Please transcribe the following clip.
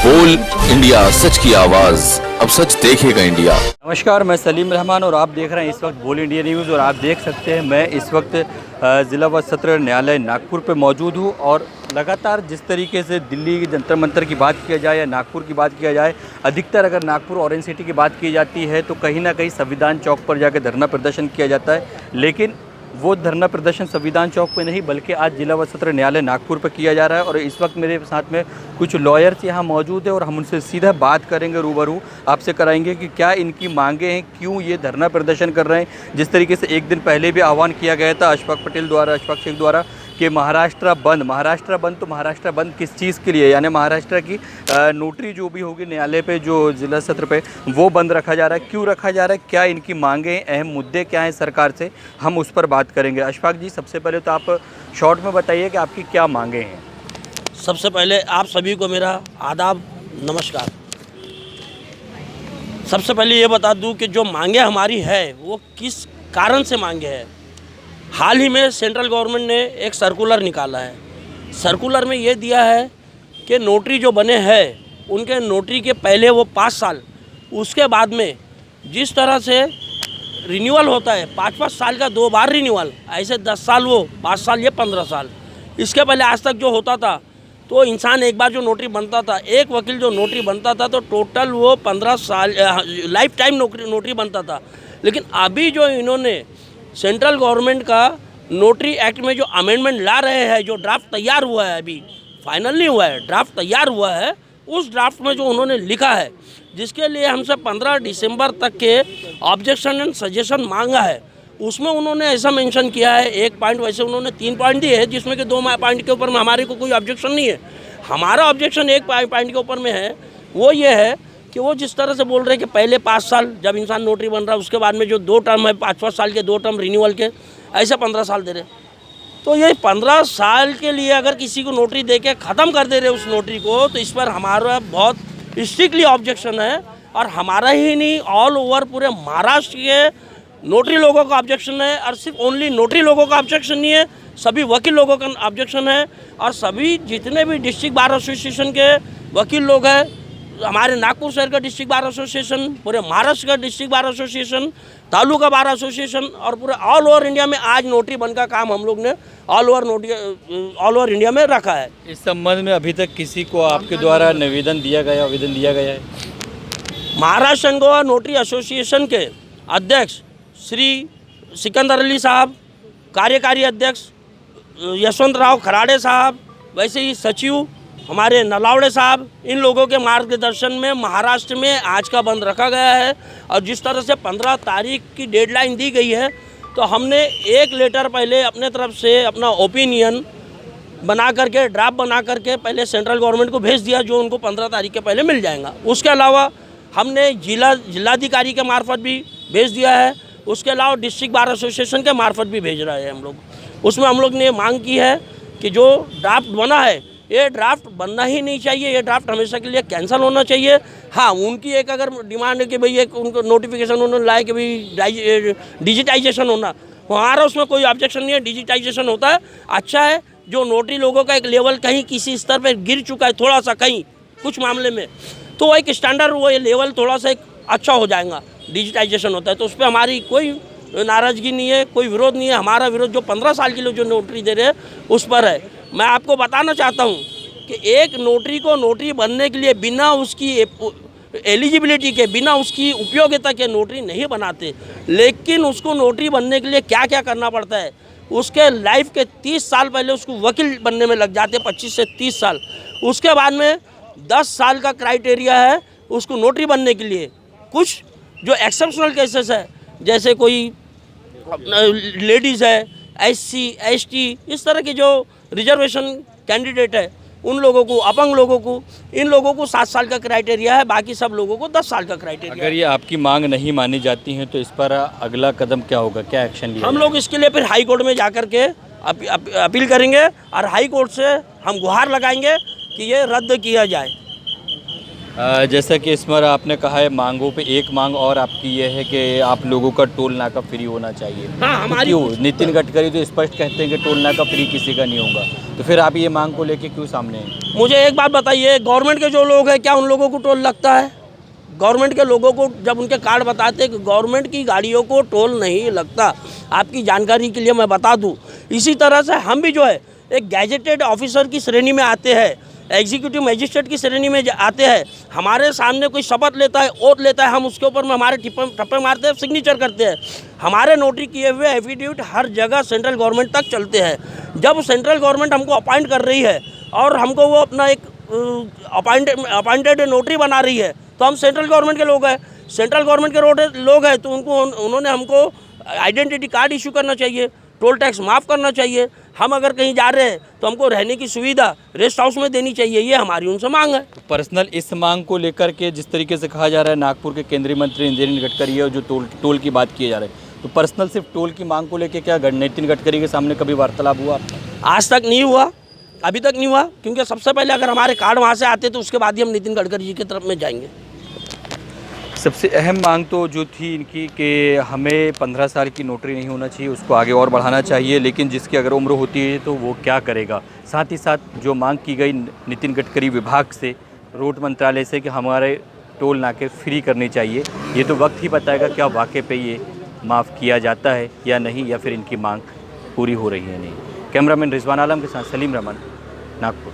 बोल इंडिया, सच की आवाज, अब सच देखेगा इंडिया। नमस्कार, मैं सलीम रहमान और आप देख रहे हैं इस वक्त बोल इंडिया न्यूज़। और आप देख सकते हैं मैं इस वक्त ज़िला व सत्र न्यायालय नागपुर पे मौजूद हूँ। और लगातार जिस तरीके से दिल्ली के जंतर मंतर की बात किया जाए या नागपुर की बात किया जाए, अधिकतर अगर नागपुर ऑरेंज सिटी की बात की जाती है तो कहीं ना कहीं संविधान चौक पर जाकर धरना प्रदर्शन किया जाता है। लेकिन वो धरना प्रदर्शन संविधान चौक पे नहीं बल्कि आज जिला व सत्र न्यायालय नागपुर पर किया जा रहा है। और इस वक्त मेरे साथ में कुछ लॉयर्स यहाँ मौजूद है और हम उनसे सीधा बात करेंगे, रूबरू आपसे कराएंगे कि क्या इनकी मांगे हैं, क्यों ये धरना प्रदर्शन कर रहे हैं। जिस तरीके से एक दिन पहले भी आह्वान किया गया था अशफाक शेख द्वारा कि महाराष्ट्र बंद, तो महाराष्ट्र बंद किस चीज़ के लिए, यानी महाराष्ट्र की नोटरी जो भी होगी न्यायालय पे, जो जिला सत्र पे, वो बंद रखा जा रहा है। क्यों रखा जा रहा है, क्या इनकी मांगे हैं, अहम मुद्दे क्या हैं सरकार से, हम उस पर बात करेंगे। अशफाक जी, सबसे पहले तो आप शॉर्ट में बताइए कि आपकी क्या मांगे हैं। सबसे पहले आप सभी को मेरा आदाब, नमस्कार। सबसे पहले ये बता दूं कि जो मांगे हमारी है वो किस कारण से मांगे हैं। हाल ही में सेंट्रल गवर्नमेंट ने एक सर्कुलर निकाला है। सर्कुलर में ये दिया है कि नोटरी जो बने हैं उनके नोटरी के पहले वो 5 साल, उसके बाद में जिस तरह से रिन्यूअल होता है 5-5 साल का 2 बार रिन्यूअल, ऐसे 10 साल वो 5 साल, ये 15 साल। इसके पहले आज तक जो होता था तो इंसान एक बार जो नोटरी बनता था, एक वकील जो नोटरी बनता था तो टोटल वो 15 साल लाइफ टाइम नोटरी बनता था। लेकिन अभी जो इन्होंने सेंट्रल गवर्नमेंट का नोटरी एक्ट में जो अमेंडमेंट ला रहे हैं, जो ड्राफ्ट तैयार हुआ है, अभी फाइनल नहीं हुआ है, ड्राफ्ट तैयार हुआ है, उस ड्राफ्ट में जो उन्होंने लिखा है, जिसके लिए हमसे 15 दिसंबर तक के ऑब्जेक्शन एंड सजेशन मांगा है, उसमें उन्होंने ऐसा मेंशन किया है। एक पॉइंट, वैसे उन्होंने 3 पॉइंट दिए हैं जिसमें कि 2 पॉइंट के ऊपर में हमारे को कोई ऑब्जेक्शन नहीं है। हमारा ऑब्जेक्शन एक पॉइंट के ऊपर में है, वो ये है कि वो जिस तरह से बोल रहे हैं कि पहले 5 साल जब इंसान नोटरी बन रहा है, उसके बाद में जो 2 टर्म है 5-5 साल के 2 टर्म रिन्यूअल के, ऐसे 15 साल दे रहे। तो ये 15 साल के लिए अगर किसी को नोटरी दे के ख़त्म कर दे रहे उस नोटरी को, तो इस पर हमारा बहुत स्ट्रिक्टली ऑब्जेक्शन है। और हमारा ही नहीं, ऑल ओवर पूरे महाराष्ट्र के नोटरी लोगों का ऑब्जेक्शन है। और सिर्फ ओनली नोटरी लोगों का ऑब्जेक्शन नहीं है, सभी वकील लोगों का ऑब्जेक्शन है। और सभी जितने भी डिस्ट्रिक्ट बार एसोसिएशन के वकील लोग हैं, हमारे नागपुर शहर का डिस्ट्रिक्ट बार एसोसिएशन, पूरे महाराष्ट्र का district bar association, taluka bar association और पूरे ऑल ओवर इंडिया में आज नोटरी बन का काम हम लोग ने ऑल ओवर इंडिया में रखा है। इस संबंध में अभी तक किसी को आपके द्वारा आवेदन दिया गया है? महाराष्ट्र गोवा नोटरी एसोसिएशन के अध्यक्ष श्री सिकंदर अली साहब, कार्यकारी अध्यक्ष यशवंत राव खराड़े साहब, वैसे ही सचिव हमारे नलावड़े साहब, इन लोगों के मार्गदर्शन में महाराष्ट्र में आज का बंद रखा गया है। और जिस तरह से 15 तारीख की डेडलाइन दी गई है, तो हमने एक लेटर पहले अपने तरफ से अपना ओपिनियन बना करके, ड्राफ्ट बना करके पहले सेंट्रल गवर्नमेंट को भेज दिया, जो उनको 15 तारीख के पहले मिल जाएगा। उसके अलावा हमने जिलाधिकारी के मार्फत भी भेज दिया है। उसके अलावा डिस्ट्रिक्ट बार एसोसिएशन के मार्फत भी भेज रहे हैं हम लोग। उसमें हम लोग ने मांग की है कि जो ड्राफ्ट बना है, ये ड्राफ्ट बनना ही नहीं चाहिए, ये ड्राफ्ट हमेशा के लिए कैंसिल होना चाहिए। हाँ, उनकी एक अगर डिमांड है कि भाई एक उनको नोटिफिकेशन उन्होंने लाए कि भाई डिजिटाइजेशन होना, हमारा उसमें कोई ऑब्जेक्शन नहीं है। डिजिटाइजेशन होता है, अच्छा है। जो नोटरी लोगों का एक लेवल कहीं किसी स्तर पर गिर चुका है थोड़ा सा, कहीं कुछ मामले में, तो एक स्टैंडर्ड वो ये लेवल थोड़ा सा एक अच्छा हो जाएगा, डिजिटाइजेशन होता है। तो उस पर हमारी कोई नाराज़गी नहीं है, कोई विरोध नहीं है। हमारा विरोध जो 15 साल के लिए जो नोटरी दे रहे हैं उस पर है। मैं आपको बताना चाहता हूं कि एक नोटरी को नोटरी बनने के लिए बिना उसकी एलिजिबिलिटी के, बिना उसकी उपयोगिता के नोटरी नहीं बनाते। लेकिन उसको नोटरी बनने के लिए क्या क्या करना पड़ता है, उसके लाइफ के 30 साल पहले उसको वकील बनने में लग जाते हैं, 25 से 30 साल। उसके बाद में 10 साल का क्राइटेरिया है उसको नोटरी बनने के लिए। कुछ जो एक्सेप्शनल केसेस है, जैसे कोई लेडीज़ है, SC ST, इस तरह के जो रिजर्वेशन कैंडिडेट है, उन लोगों को, अपंग लोगों को, इन लोगों को 7 साल का क्राइटेरिया है, बाकी सब लोगों को 10 साल का क्राइटेरिया। अगर ये आपकी मांग नहीं मानी जाती है तो इस पर अगला कदम क्या होगा, क्या एक्शन लिया? हम लोग इसके लिए फिर हाई कोर्ट में जा कर के अपील करेंगे और हाई कोर्ट से हम गुहार लगाएंगे कि ये रद्द किया जाए। जैसा कि इस बार आपने कहा है मांगों पे एक मांग और आपकी ये है कि आप लोगों का टोल नाका फ्री होना चाहिए। हाँ, तो हमारी क्यों? नितिन गडकरी तो स्पष्ट कहते हैं कि टोल नाका फ्री किसी का नहीं होगा, तो फिर आप ये मांग को लेके क्यों सामने हैं? मुझे एक बात बताइए, गवर्नमेंट के जो लोग हैं क्या उन लोगों को टोल लगता है? गवर्नमेंट के लोगों को जब उनके कार्ड बताते हैं कि गवर्नमेंट की गाड़ियों को टोल नहीं लगता, आपकी जानकारी के लिए मैं बता दूं। इसी तरह से हम भी जो है एक गैजेटेड ऑफिसर की श्रेणी में आते हैं, एग्जीक्यूटिव मजिस्ट्रेट की श्रेणी में आते हैं। हमारे सामने कोई शपथ लेता है, ओथ लेता है, हम उसके ऊपर में हमारे ठप्पे मारते हैं, सिग्नेचर करते हैं। हमारे नोटरी किए हुए एफिडेविट हर जगह सेंट्रल गवर्नमेंट तक चलते हैं। जब सेंट्रल गवर्नमेंट हमको अपॉइंट कर रही है और हमको वो अपना एक अपॉइंटेड नोटरी बना रही है, तो हम सेंट्रल गवर्नमेंट के लोग हैं, सेंट्रल गवर्नमेंट के लोग हैं, तो उन्होंने हमको आइडेंटिटी कार्ड इशू करना चाहिए, टोल टैक्स माफ़ करना चाहिए। हम अगर कहीं जा रहे हैं तो हमको रहने की सुविधा रेस्ट हाउस में देनी चाहिए, ये हमारी उनसे मांग है। पर्सनल इस मांग को लेकर के जिस तरीके से कहा जा रहा है नागपुर के केंद्रीय मंत्री नितिन गडकरी है, जो टोल की बात किए जा रहे हैं, तो पर्सनल सिर्फ टोल की मांग को लेकर क्या नितिन गडकरी के सामने कभी वार्तालाप हुआ? आज तक नहीं हुआ, अभी तक नहीं हुआ, क्योंकि सबसे पहले अगर हमारे कार्ड वहाँ से आते तो उसके बाद ही हम नितिन गडकरी जी की तरफ में जाएंगे। सबसे अहम मांग तो जो थी इनकी कि हमें 15 साल की नौकरी नहीं होना चाहिए, उसको आगे और बढ़ाना चाहिए, लेकिन जिसकी अगर उम्र होती है तो वो क्या करेगा। साथ ही साथ जो मांग की गई नितिन गडकरी विभाग से, रोड मंत्रालय से, कि हमारे टोल नाके फ्री करनी चाहिए, ये तो वक्त ही बताएगा क्या वाकई पे ये माफ़ किया जाता है या नहीं, या फिर इनकी मांग पूरी हो रही है नहीं। कैमरामैन रिजवान आलम के साथ सलीम रहमान, नागपुर।